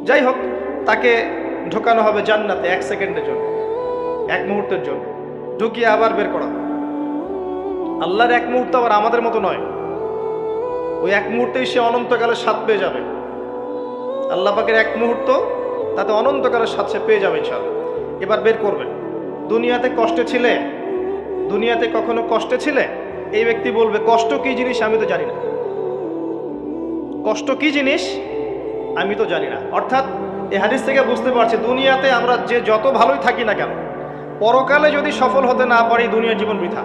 যাই হোক, তাকে ঢোকানো হবে জান্নাতে 1 সেকেন্ডের জন্য, 1 মুহূর্তের জন্য, ঢুকিয়ে আবার বের করা। আল্লাহর 1 মুহূর্ত আবার আমাদের মতো নয়। ওই 1 মুহূর্তেই সে অনন্তকালের স্বাদ পেয়ে যাবে। আল্লাহ পাকের 1 মুহূর্ত, তাতে অনন্তকালের স্বাদ সে পেয়ে যাবে ইনশাআল্লাহ। এবার বের করবেন। দুনিয়াতে কষ্টে ছিলে, দুনিয়াতে কখনো কষ্টে ছিলে? এই ব্যক্তি বলবে, কষ্ট কি জিনিস আমি তো জানি না। কষ্ট কি জিনিস আমি তো জানি না। অর্থাৎ এই হাদিস থেকে বুঝতে পারছি, দুনিয়াতে আমরা যে যত ভালোই থাকি না কেন, পরকালে যদি সফল হতে না পারি, দুনিয়ার জীবন বৃথা।